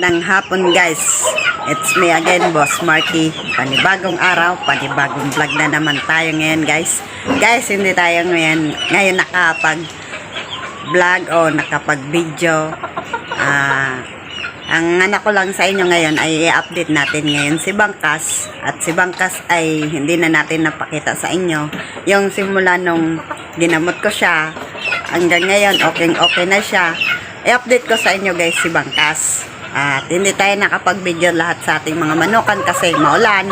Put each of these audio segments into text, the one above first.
Magandang hapon guys. It's me again, Boss Marky. Panibagong araw, panibagong vlog na naman tayo ngayon guys. Guys, hindi tayo ngayon nakapag-vlog o nakapag-video. Ang anak ko lang sa inyo ngayon ay i-update natin ngayon si Bangkas. At si Bangkas ay hindi na natin napakita sa inyo. Yung simula nung ginamot ko siya, hanggang ngayon okay na siya. I-update ko sa inyo guys si Bangkas. At hindi tayo nakapag-video lahat sa ating mga manukan kasi maulan.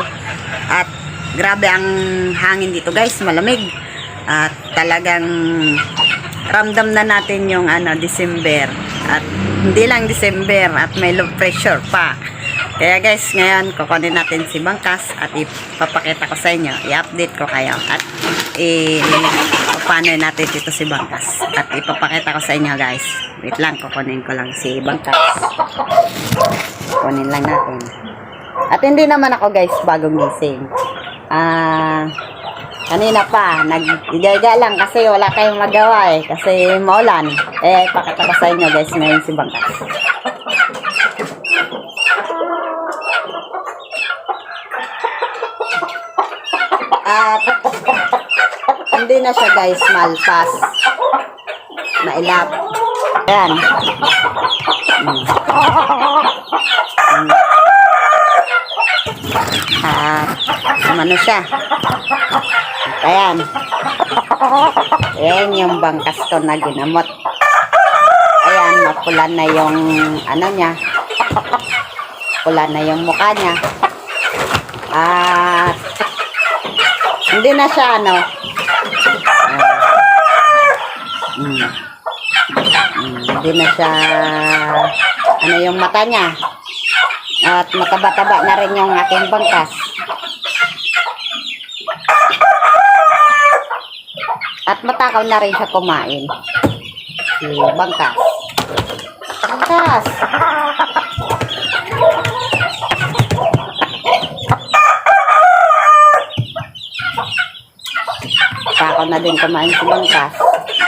At grabe ang hangin dito guys, malamig. At talagang ramdam na natin yung December. At hindi lang December at may low pressure pa. Kaya guys, ngayon kukunin natin si Bangkas at ipapakita ko sa inyo. I-update ko kayo at paano natin dito si Bangkas. At ipapakita ko sa inyo guys. Wait lang, kukunin ko lang si Bangkas. Kunin lang natin. At hindi naman ako guys bagong gising. Kanina pa, nag-igaga lang kasi wala kayong magawa kasi maulan. Pakita ko sa inyo guys ngayon si Bangkas. At hindi na siya guys malpas. Nailap. Ayan. Ano siya? Ayan. Ayan yung Bangkas ko na ginamot. Ayan, mapula na yung niya. Pula na yung mukha niya. At hindi na siya hindi na siya yung mata niya. At mataba-taba na rin yung aking Bangkas. At matakaw na rin siya kumain. Si Bangkas. Bangkas! Matakaw na din kumain si Bangkas.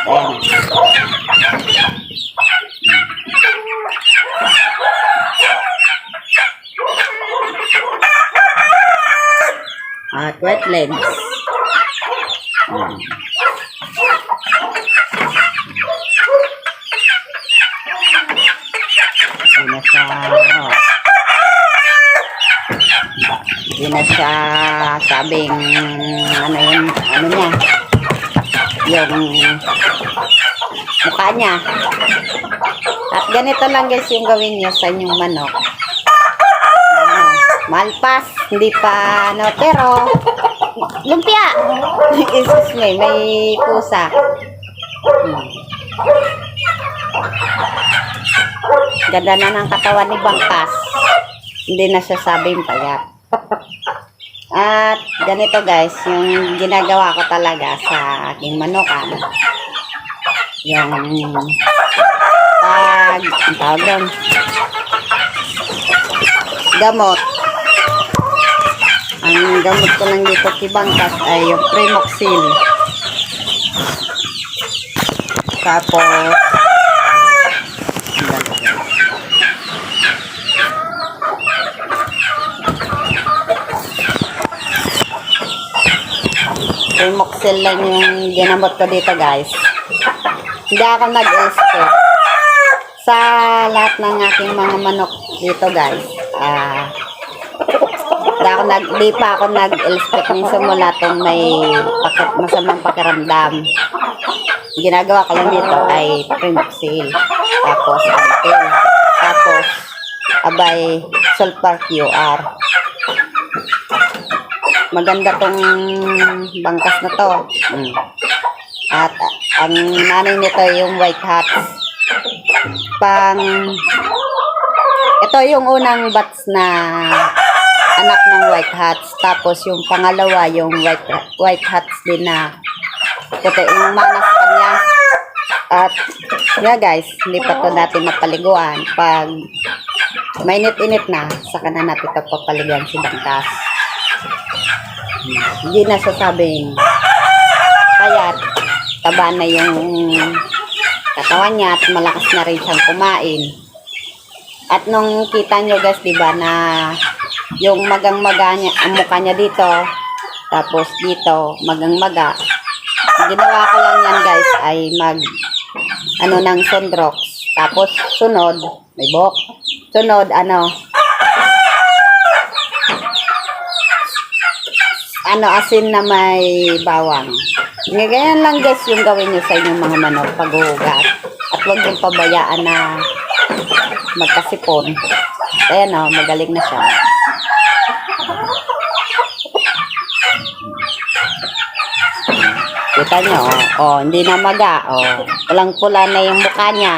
Ayan. At wetlands. Hindi na siya sabing niya yung mukha niya. At ganito lang guys yung gawin niyo sa inyong manok. Malpas, hindi pa pero lumpia. Excuse me, may pusa. Ganda na ng katawan ni Bangkas. Hindi na siya sabing payat. At ganito guys, yung ginagawa ko talaga sa aking manukan. Yung tawag doon, gamot. Ang gamot ko lang dito kay Bangkas ay yung Primoxil. Tapos Primoxil lang yung ginamot ko dito guys. Hindi ako nag-elspet sa lahat ng aking mga manok dito guys. Di pa ako nag-elspet ng simula itong may masamang pakiramdam. Ginagawa ko lang dito ay Primoxil. Tapos Antel. Tapos abay Sulfur QR. Maganda tong Bangkas na to. At ang nanay nito yung White Hats. Ito yung unang batch na anak ng White Hats. Tapos yung pangalawa yung White Hats din na puti yung mana sa kanya. At guys, hindi pa to natin mapaliguan. Pag mainit-init na, saka na natin ito papaliguan si Bangkas. Hindi na sasabing payat, taba na yung katawan niya at malakas na rin siyang kumain. At nung kita nyo guys, diba, na yung magang-maga niya, ang mukha niya dito, tapos dito, magang-maga. Ginawa ko lang yan guys, ay ano ng Sunrox. Tapos sunod, may buhok. Sunod, asin na may bawang. Ganyan lang guys yung gawin nyo sa inyong mga manok paghuhugas. At huwag yung pabayaan na magkasipon. Ayan o, magaling na siya. Kita nyo, hindi na maga, pulang-pula na yung mukha niya,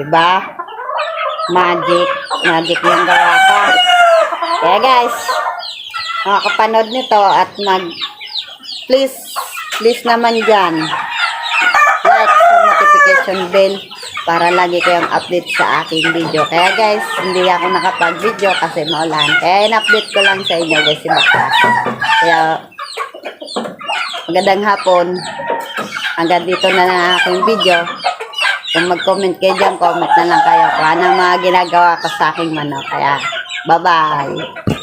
diba? Magic yung gawa ko. Kaya guys, makakapanood nito at please naman dyan, like sa notification bell para lagi kayong update sa aking video. Kaya guys, hindi ako nakapag-video kasi maulan. Kaya in-update ko lang sa inyo guys si Baklas. Kaya magandang hapon. Hanggang dito na lang aking video. Kung mag-comment kayo dyan, comment na lang kayo kung anong mga ginagawa ko sa aking manok. Kaya, bye-bye!